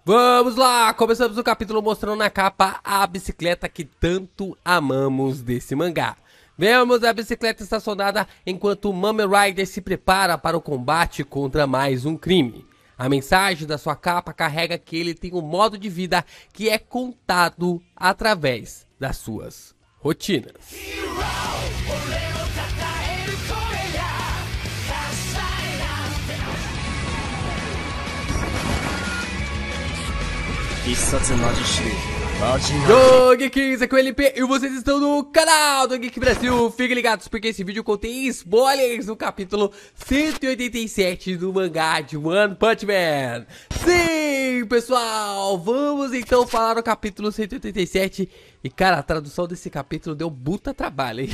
Vamos lá, começamos o capítulo mostrando na capa a bicicleta que tanto amamos desse mangá. Vemos a bicicleta estacionada enquanto o Mame Rider se prepara para o combate contra mais um crime. A mensagem da sua capa carrega que ele tem um modo de vida que é contado através das suas rotinas. Yo, Geeks, aqui é o LP e vocês estão no canal do Geek Brasil. Fiquem ligados porque esse vídeo contém spoilers do capítulo 187 do mangá de One Punch Man. Sim, pessoal, vamos então falar do capítulo 187. E cara, a tradução desse capítulo deu puta trabalho, hein?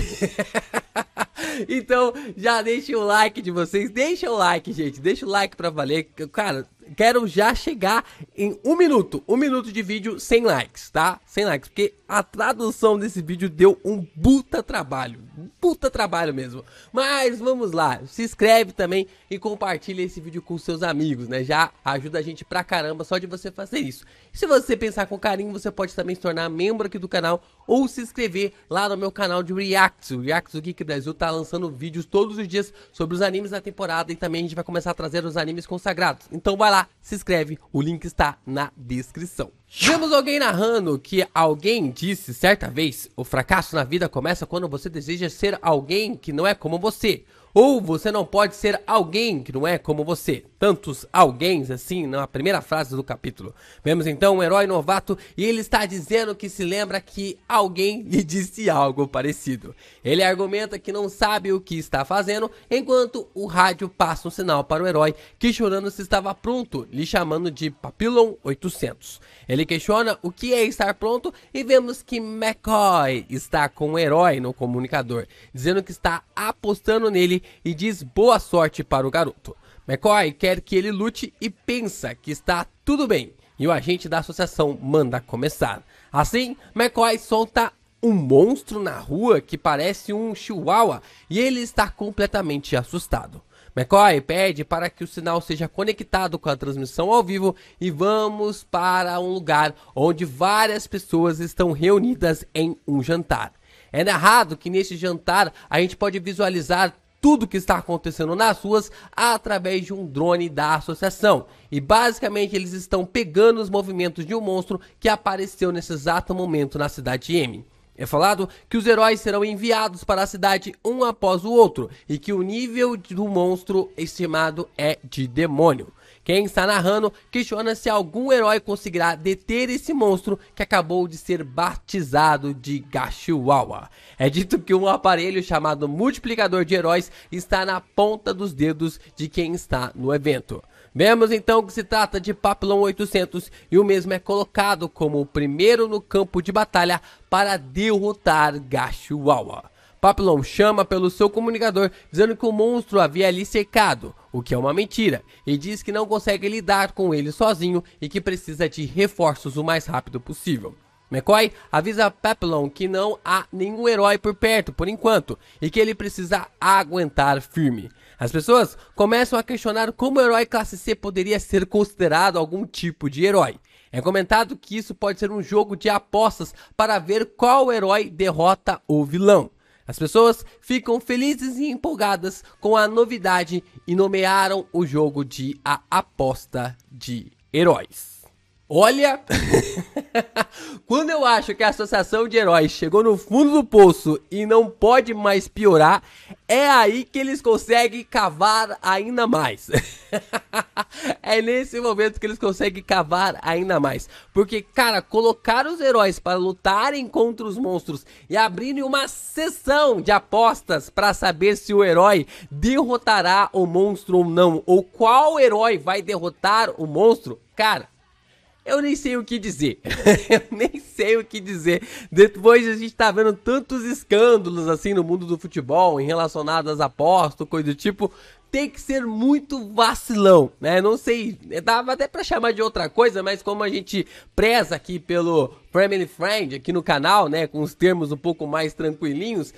Então, já deixa o like de vocês, deixa o like, gente, deixa o like pra valer. Cara, quero já chegar em um minuto de vídeo sem likes, tá? Sem likes, porque a tradução desse vídeo deu um puta trabalho mesmo. Mas vamos lá, se inscreve também e compartilha esse vídeo com seus amigos, né? Já ajuda a gente pra caramba só de você fazer isso. E se você pensar com carinho, você pode também se tornar membro aqui do canal ou se inscrever lá no meu canal de Reacts. O Reacts do Geek Brasil tá lançando vídeos todos os dias sobre os animes da temporada e também a gente vai começar a trazer os animes consagrados. Então vai lá, se inscreve, o link está na descrição. Vemos alguém narrando que alguém disse certa vez: o fracasso na vida começa quando você deseja ser alguém que não é como você. Ou você não pode ser alguém que não é como você. Tantos alguéms assim na primeira frase do capítulo. Vemos então um herói novato e ele está dizendo que se lembra que alguém lhe disse algo parecido. Ele argumenta que não sabe o que está fazendo, enquanto o rádio passa um sinal para o herói, questionando se estava pronto, lhe chamando de Papillon 800. Ele questiona o que é estar pronto e vemos que McCoy está com o herói no comunicador, dizendo que está apostando nele e diz boa sorte para o garoto. McCoy quer que ele lute e pensa que está tudo bem, e o agente da associação manda começar. Assim, McCoy solta um monstro na rua que parece um chihuahua e ele está completamente assustado. McCoy pede para que o sinal seja conectado com a transmissão ao vivo e vamos para um lugar onde várias pessoas estão reunidas em um jantar. É narrado que neste jantar a gente pode visualizar tudo que está acontecendo nas ruas através de um drone da associação. E basicamente eles estão pegando os movimentos de um monstro que apareceu nesse exato momento na cidade M. É falado que os heróis serão enviados para a cidade um após o outro e que o nível do monstro estimado é de demônio. Quem está narrando questiona se algum herói conseguirá deter esse monstro que acabou de ser batizado de Gashiwawa. É dito que um aparelho chamado multiplicador de heróis está na ponta dos dedos de quem está no evento. Vemos então que se trata de Papillon 800 e o mesmo é colocado como o primeiro no campo de batalha para derrotar Gashiwawa. Papillon chama pelo seu comunicador dizendo que o monstro havia ali cercado, o que é uma mentira, e diz que não consegue lidar com ele sozinho e que precisa de reforços o mais rápido possível. McCoy avisa Papillon que não há nenhum herói por perto por enquanto e que ele precisa aguentar firme. As pessoas começam a questionar como o herói classe C poderia ser considerado algum tipo de herói. É comentado que isso pode ser um jogo de apostas para ver qual herói derrota o vilão. As pessoas ficam felizes e empolgadas com a novidade e nomearam o jogo de a aposta de heróis. Olha, quando eu acho que a associação de heróis chegou no fundo do poço e não pode mais piorar, é aí que eles conseguem cavar ainda mais. É nesse momento que eles conseguem cavar ainda mais. Porque, cara, colocar os heróis para lutarem contra os monstros e abrirem uma sessão de apostas para saber se o herói derrotará o monstro ou não, ou qual herói vai derrotar o monstro, cara, eu nem sei o que dizer. Eu nem sei o que dizer. Depois a gente tá vendo tantos escândalos assim no mundo do futebol em relacionados às apostas, coisa do tipo. Tem que ser muito vacilão, né? Não sei, dava até pra chamar de outra coisa, mas como a gente preza aqui pelo Family Friend aqui no canal, né? Com os termos um pouco mais tranquilinhos.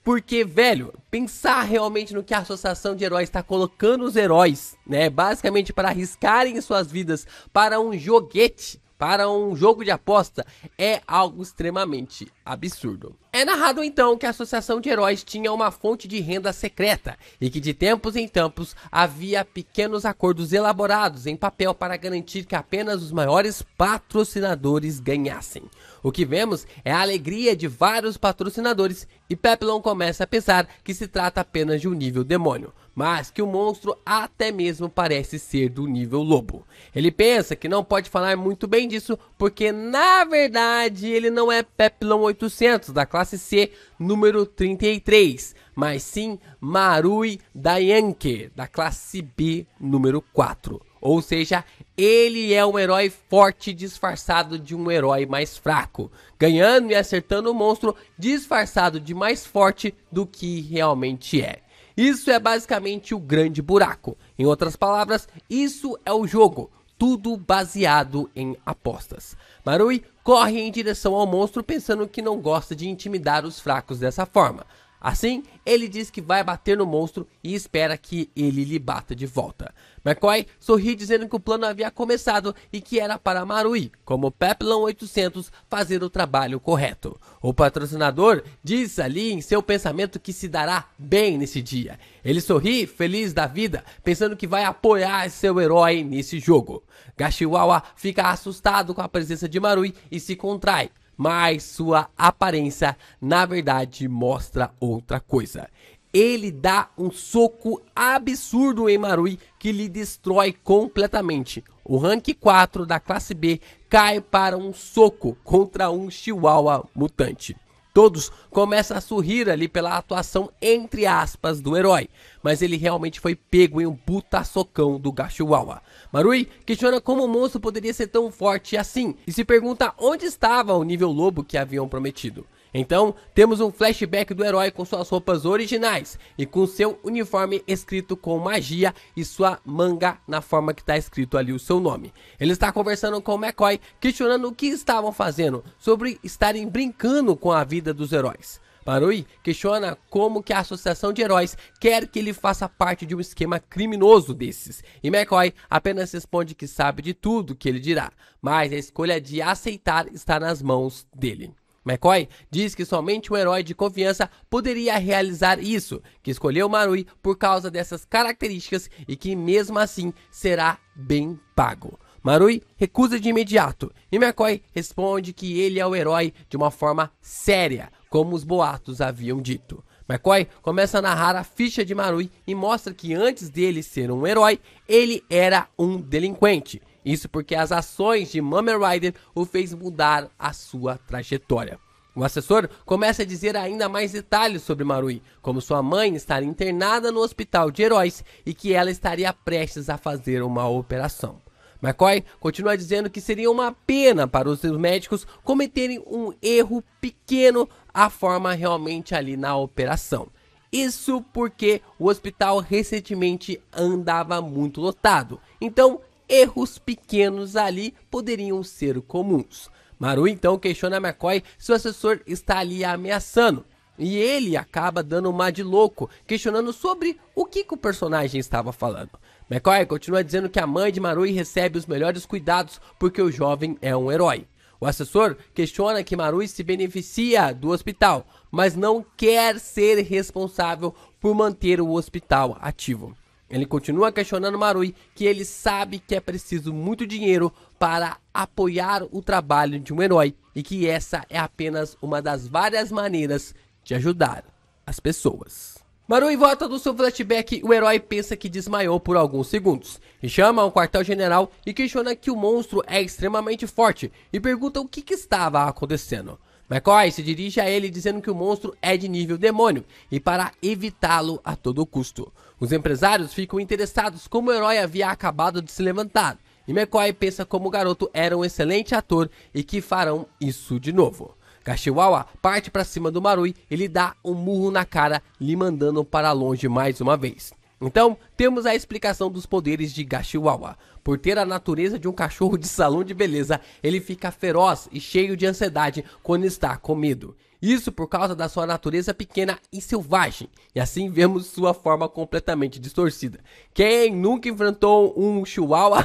Porque, velho, pensar realmente no que a Associação de Heróis está colocando os heróis, né, basicamente para arriscarem suas vidas para um joguete, para um jogo de aposta, é algo extremamente absurdo. É narrado então que a Associação de Heróis tinha uma fonte de renda secreta e que de tempos em tempos havia pequenos acordos elaborados em papel para garantir que apenas os maiores patrocinadores ganhassem. O que vemos é a alegria de vários patrocinadores e Peplum começa a pensar que se trata apenas de um nível demônio, mas que o monstro até mesmo parece ser do nível lobo. Ele pensa que não pode falar muito bem disso porque na verdade ele não é Peplum 800 da classe C número 33, mas sim Marui Dayanke da classe B número 4. Ou seja, ele é um herói forte disfarçado de um herói mais fraco, ganhando e acertando o monstro disfarçado de mais forte do que realmente é. Isso é basicamente o grande buraco. Em outras palavras, isso é o jogo, tudo baseado em apostas. Marui corre em direção ao monstro pensando que não gosta de intimidar os fracos dessa forma. Assim, ele diz que vai bater no monstro e espera que ele lhe bata de volta. McCoy sorri dizendo que o plano havia começado e que era para Marui, como Peplum 800, fazer o trabalho correto. O patrocinador diz ali em seu pensamento que se dará bem nesse dia. Ele sorri, feliz da vida, pensando que vai apoiar seu herói nesse jogo. Gashiwawa fica assustado com a presença de Marui e se contrai. Mas sua aparência, na verdade, mostra outra coisa. Ele dá um soco absurdo em Marui que lhe destrói completamente. O rank 4 da classe B cai para um soco contra um Chihuahua mutante. Todos começam a sorrir ali pela atuação entre aspas do herói, mas ele realmente foi pego em um puta socão do Gashiwawa. Marui questiona como o monstro poderia ser tão forte assim e se pergunta onde estava o nível lobo que haviam prometido. Então, temos um flashback do herói com suas roupas originais e com seu uniforme escrito com magia e sua manga na forma que está escrito ali o seu nome. Ele está conversando com o McCoy, questionando o que estavam fazendo, sobre estarem brincando com a vida dos heróis. Marui questiona como que a Associação de Heróis quer que ele faça parte de um esquema criminoso desses, e McCoy apenas responde que sabe de tudo que ele dirá, mas a escolha de aceitar está nas mãos dele. McCoy diz que somente um herói de confiança poderia realizar isso, que escolheu Marui por causa dessas características e que mesmo assim será bem pago. Marui recusa de imediato e McCoy responde que ele é o herói de uma forma séria, como os boatos haviam dito. McCoy começa a narrar a ficha de Marui e mostra que antes dele ser um herói, ele era um delinquente. Isso porque as ações de Kamen Rider o fez mudar a sua trajetória. O assessor começa a dizer ainda mais detalhes sobre Marui, como sua mãe estar internada no hospital de heróis e que ela estaria prestes a fazer uma operação. McCoy continua dizendo que seria uma pena para os médicos cometerem um erro pequeno à forma realmente ali na operação. Isso porque o hospital recentemente andava muito lotado, então erros pequenos ali poderiam ser comuns. Marui então questiona McCoy se o assessor está ali ameaçando. E ele acaba dando uma de louco, questionando sobre o que o personagem estava falando. McCoy continua dizendo que a mãe de Marui recebe os melhores cuidados porque o jovem é um herói. O assessor questiona que Marui se beneficia do hospital, mas não quer ser responsável por manter o hospital ativo. Ele continua questionando Marui que ele sabe que é preciso muito dinheiro para apoiar o trabalho de um herói e que essa é apenas uma das várias maneiras de ajudar as pessoas. Marui volta do seu flashback e o herói pensa que desmaiou por alguns segundos. E chama ao quartel-general e questiona que o monstro é extremamente forte e pergunta o que estava acontecendo. McCoy se dirige a ele dizendo que o monstro é de nível demônio e para evitá-lo a todo custo. Os empresários ficam interessados como o herói havia acabado de se levantar e McCoy pensa como o garoto era um excelente ator e que farão isso de novo. Gashiwawa parte para cima do Marui e lhe dá um murro na cara, lhe mandando para longe mais uma vez. Então, temos a explicação dos poderes de Gashiwawa. Por ter a natureza de um cachorro de salão de beleza, ele fica feroz e cheio de ansiedade quando está com medo. Isso por causa da sua natureza pequena e selvagem, e assim vemos sua forma completamente distorcida. Quem nunca enfrentou um chihuahua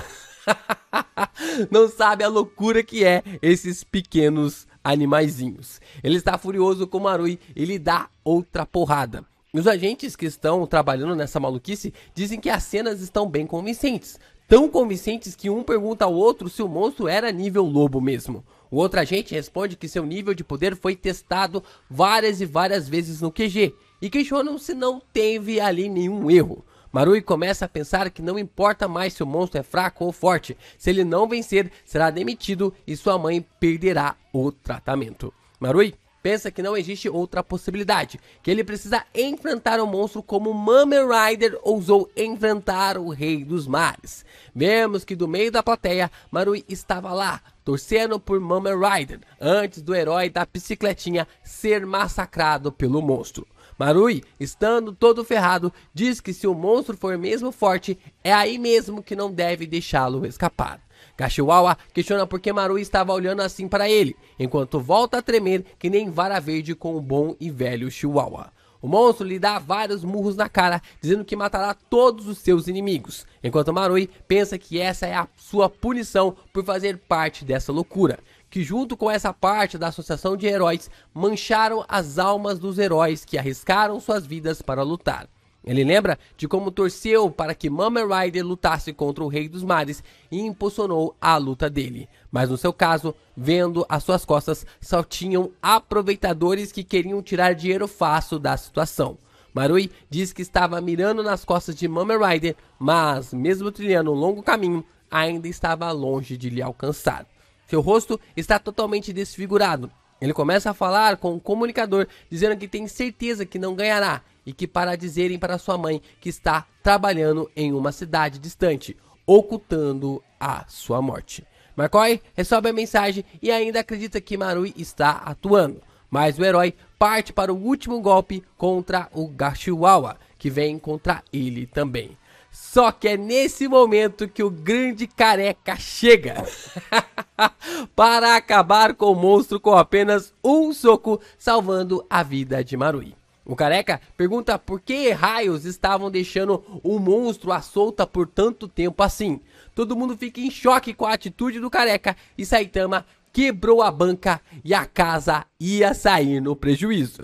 não sabe a loucura que é esses pequenos animaizinhos. Ele está furioso com Marui e lhe dá outra porrada. Os agentes que estão trabalhando nessa maluquice dizem que as cenas estão bem convincentes. Tão convincentes que um pergunta ao outro se o monstro era nível lobo mesmo. O outro agente responde que seu nível de poder foi testado várias e várias vezes no QG e questionam se não teve ali nenhum erro. Marui começa a pensar que não importa mais se o monstro é fraco ou forte, se ele não vencer, será demitido e sua mãe perderá o tratamento. Marui pensa que não existe outra possibilidade, que ele precisa enfrentar o monstro como Kamen Rider ousou enfrentar o Rei dos Mares. Vemos que do meio da plateia, Marui estava lá, torcendo por Kamen Rider, antes do herói da bicicletinha ser massacrado pelo monstro. Marui, estando todo ferrado, diz que se o monstro for mesmo forte, é aí mesmo que não deve deixá-lo escapar. Gashiwawa questiona por que Marui estava olhando assim para ele, enquanto volta a tremer que nem vara verde com o bom e velho Chihuahua. O monstro lhe dá vários murros na cara, dizendo que matará todos os seus inimigos, enquanto Marui pensa que essa é a sua punição por fazer parte dessa loucura, que junto com essa parte da associação de heróis, mancharam as almas dos heróis que arriscaram suas vidas para lutar. Ele lembra de como torceu para que Kamen Rider lutasse contra o Rei dos Mares e impulsionou a luta dele. Mas no seu caso, vendo as suas costas, só tinham aproveitadores que queriam tirar dinheiro fácil da situação. Marui diz que estava mirando nas costas de Kamen Rider, mas mesmo trilhando um longo caminho, ainda estava longe de lhe alcançar. Seu rosto está totalmente desfigurado. Ele começa a falar com o comunicador, dizendo que tem certeza que não ganhará e que para dizerem para sua mãe que está trabalhando em uma cidade distante, ocultando a sua morte. McCoy recebe a mensagem e ainda acredita que Marui está atuando, mas o herói parte para o último golpe contra o Gashiwawa, que vem contra ele também. Só que é nesse momento que o grande careca chega para acabar com o monstro com apenas um soco, salvando a vida de Marui. O careca pergunta por que raios estavam deixando o monstro à solta por tanto tempo assim. Todo mundo fica em choque com a atitude do careca e Saitama quebrou a banca e a casa ia sair no prejuízo.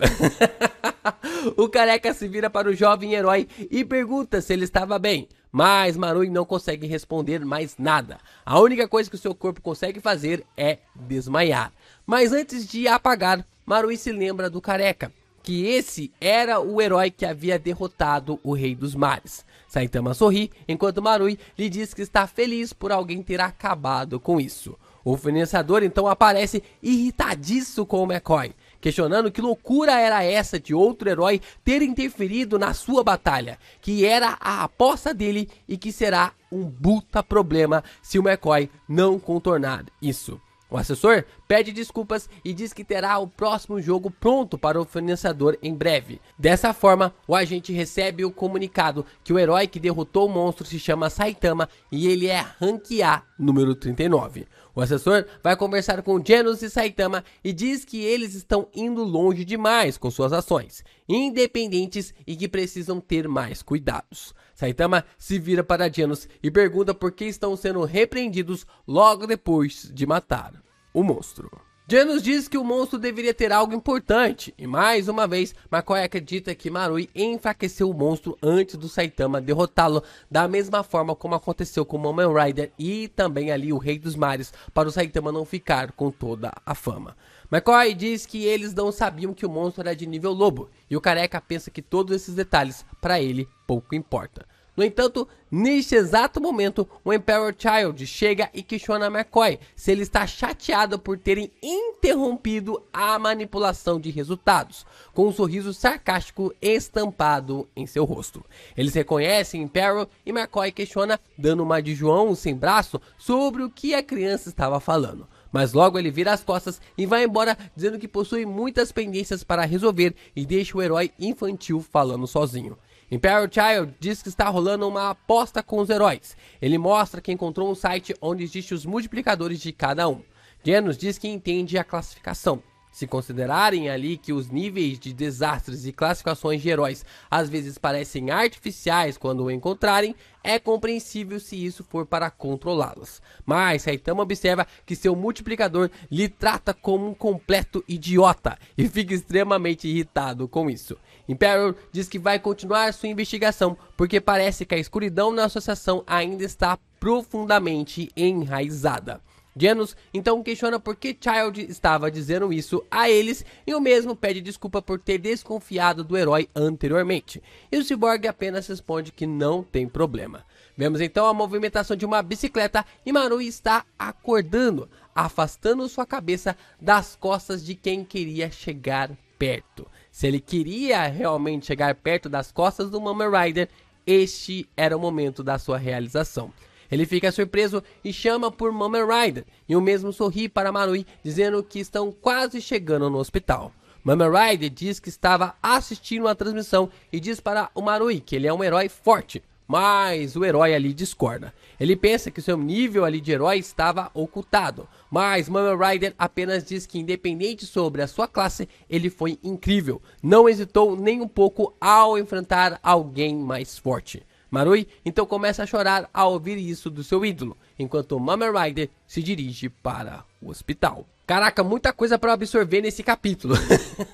O careca se vira para o jovem herói e pergunta se ele estava bem, mas Marui não consegue responder mais nada. A única coisa que o seu corpo consegue fazer é desmaiar. Mas antes de apagar, Marui se lembra do careca, que esse era o herói que havia derrotado o Rei dos Mares. Saitama sorri, enquanto Marui lhe diz que está feliz por alguém ter acabado com isso. O financiador então aparece irritadíssimo com o McCoy, questionando que loucura era essa de outro herói ter interferido na sua batalha, que era a aposta dele e que será um puta problema se o McCoy não contornar isso. O assessor pede desculpas e diz que terá o próximo jogo pronto para o financiador em breve. Dessa forma, o agente recebe o comunicado que o herói que derrotou o monstro se chama Saitama e ele é Rank A número 39. O assessor vai conversar com Genos e Saitama e diz que eles estão indo longe demais com suas ações, independentes e que precisam ter mais cuidados. Saitama se vira para Genos e pergunta por que estão sendo repreendidos logo depois de matar o monstro. Genos diz que o monstro deveria ter algo importante, e mais uma vez, McCoy acredita que Marui enfraqueceu o monstro antes do Saitama derrotá-lo, da mesma forma como aconteceu com Kamen Rider e também ali o Rei dos Mares, para o Saitama não ficar com toda a fama. McCoy diz que eles não sabiam que o monstro era de nível lobo, e o careca pensa que todos esses detalhes, para ele, pouco importa. No entanto, neste exato momento, o Emperor Child chega e questiona McCoy se ele está chateado por terem interrompido a manipulação de resultados, com um sorriso sarcástico estampado em seu rosto. Eles reconhecem Emperor e McCoy questiona, dando uma de João sem braço, sobre o que a criança estava falando. Mas logo ele vira as costas e vai embora, dizendo que possui muitas pendências para resolver e deixa o herói infantil falando sozinho. Imperial Child diz que está rolando uma aposta com os heróis. Ele mostra que encontrou um site onde existem os multiplicadores de cada um. Genos diz que entende a classificação. Se considerarem ali que os níveis de desastres e classificações de heróis às vezes parecem artificiais quando o encontrarem, é compreensível se isso for para controlá-los. Mas Saitama observa que seu multiplicador lhe trata como um completo idiota e fica extremamente irritado com isso. Imperial diz que vai continuar sua investigação porque parece que a escuridão na associação ainda está profundamente enraizada. Genos então questiona por que Child estava dizendo isso a eles e o mesmo pede desculpa por ter desconfiado do herói anteriormente. E o Cyborg apenas responde que não tem problema. Vemos então a movimentação de uma bicicleta e Marui está acordando, afastando sua cabeça das costas de quem queria chegar perto. Se ele queria realmente chegar perto das costas do Kamen Rider, este era o momento da sua realização. Ele fica surpreso e chama por Kamen Rider, e o mesmo sorri para Marui, dizendo que estão quase chegando no hospital. Kamen Rider diz que estava assistindo a transmissão e diz para o Marui que ele é um herói forte, mas o herói ali discorda. Ele pensa que seu nível ali de herói estava ocultado, mas Kamen Rider apenas diz que independente sobre a sua classe, ele foi incrível, não hesitou nem um pouco ao enfrentar alguém mais forte. Marui então começa a chorar ao ouvir isso do seu ídolo, enquanto Kamen Rider se dirige para o hospital. Caraca, muita coisa para absorver nesse capítulo.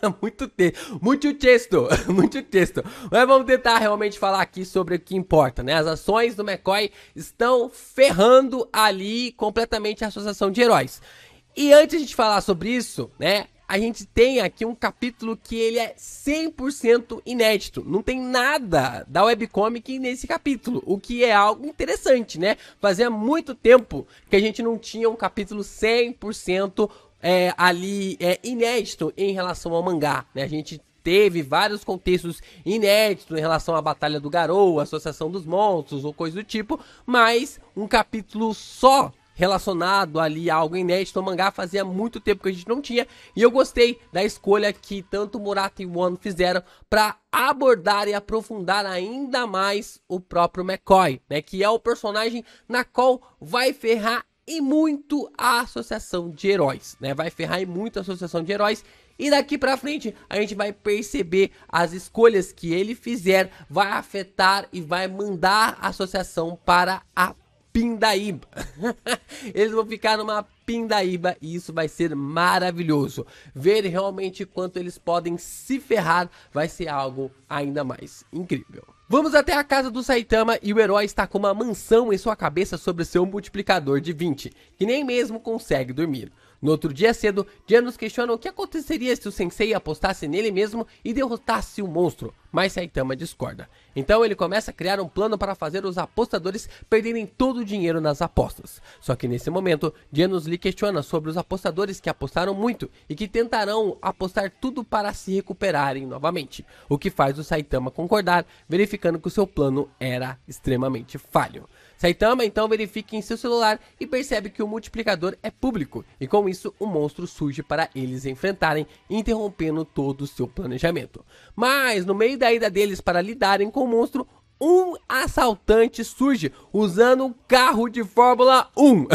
muito texto. Mas vamos tentar realmente falar aqui sobre o que importa, né? As ações do McCoy estão ferrando ali completamente a associação de heróis. E antes de a gente falar sobre isso, né? A gente tem aqui um capítulo que ele é 100% inédito. Não tem nada da webcomic nesse capítulo, o que é algo interessante, né? Fazia muito tempo que a gente não tinha um capítulo 100% inédito em relação ao mangá, né? A gente teve vários contextos inéditos em relação à Batalha do Garou, Associação dos Monstros ou coisa do tipo, mas um capítulo só relacionado ali a algo inédito no mangá fazia muito tempo que a gente não tinha, e eu gostei da escolha que tanto Murata e One fizeram para abordar e aprofundar ainda mais o próprio McCoy, né, que é o personagem na qual vai ferrar e muito a associação de heróis, né, vai ferrar e muito a associação de heróis. E daqui pra frente a gente vai perceber as escolhas que ele fizer vai afetar e vai mandar a associação para a pindaíba. Eles vão ficar numa pindaíba e isso vai ser maravilhoso. Ver realmente quanto eles podem se ferrar vai ser algo ainda mais incrível. Vamos até a casa do Saitama e o herói está com uma mansão em sua cabeça sobre seu multiplicador de 20, que nem mesmo consegue dormir. No outro dia cedo, Genos questiona o que aconteceria se o sensei apostasse nele mesmo e derrotasse o monstro, mas Saitama discorda. Então ele começa a criar um plano para fazer os apostadores perderem todo o dinheiro nas apostas. Só que nesse momento, Genos lhe questiona sobre os apostadores que apostaram muito e que tentarão apostar tudo para se recuperarem novamente, o que faz o Saitama concordar, verificando que o seu plano era extremamente falho. Saitama então verifica em seu celular e percebe que o multiplicador é público, e com isso o monstro surge para eles enfrentarem, interrompendo todo o seu planejamento. Mas no meio da ida deles para lidarem com o monstro, um assaltante surge usando um carro de Fórmula 1.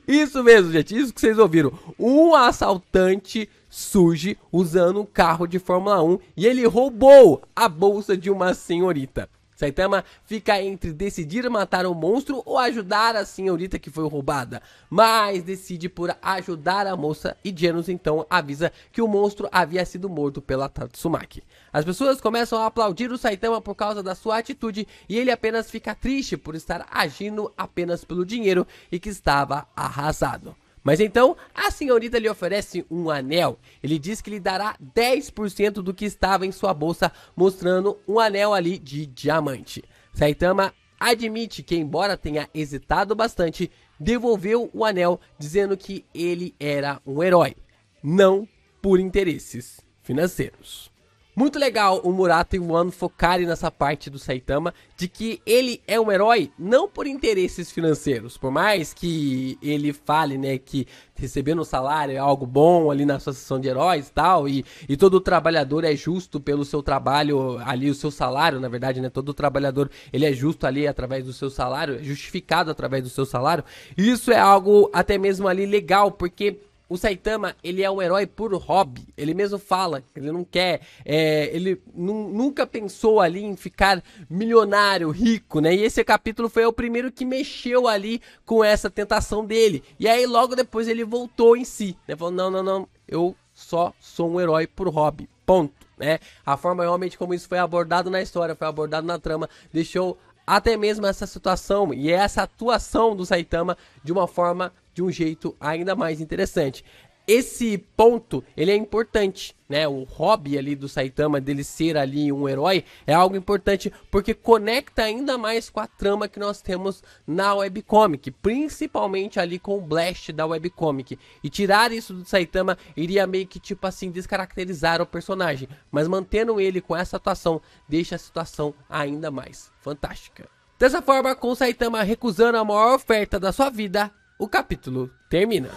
Isso mesmo, gente, isso que vocês ouviram. Um assaltante surge usando um carro de Fórmula 1 e ele roubou a bolsa de uma senhorita. Saitama fica entre decidir matar o monstro ou ajudar a senhorita que foi roubada, mas decide por ajudar a moça e Genos então avisa que o monstro havia sido morto pela Tatsumaki. As pessoas começam a aplaudir o Saitama por causa da sua atitude e ele apenas fica triste por estar agindo apenas pelo dinheiro e que estava arrasado. Mas então, a senhorita lhe oferece um anel. Ele diz que lhe dará 10% do que estava em sua bolsa, mostrando um anel ali de diamante. Saitama admite que, embora tenha hesitado bastante, devolveu o anel, dizendo que ele era um herói, não por interesses financeiros. Muito legal o Murata e o One focarem nessa parte do Saitama, de que ele é um herói não por interesses financeiros. Por mais que ele fale, né, que recebendo um salário é algo bom ali na associação de heróis e tal, e todo trabalhador é justo pelo seu trabalho ali, o seu salário, na verdade, né, todo trabalhador ele é justo ali através do seu salário, é justificado através do seu salário. Isso é algo até mesmo ali legal, porque o Saitama, ele é um herói por hobby. Ele mesmo fala que ele não quer, ele nunca pensou ali em ficar milionário, rico, né? E esse capítulo foi o primeiro que mexeu ali com essa tentação dele. E aí logo depois ele voltou em si, né? Falou, não, eu só sou um herói por hobby, ponto, né? A forma realmente como isso foi abordado na história, foi abordado na trama, deixou até mesmo essa situação e essa atuação do Saitama de uma forma, de um jeito ainda mais interessante. Esse ponto, ele é importante, né? O hobby ali do Saitama, dele ser ali um herói, é algo importante porque conecta ainda mais com a trama que nós temos na webcomic, principalmente ali com o Blast da webcomic. E tirar isso do Saitama iria meio que tipo assim descaracterizar o personagem, mas mantendo ele com essa atuação, deixa a situação ainda mais fantástica. Dessa forma, com o Saitama recusando a maior oferta da sua vida, o capítulo termina.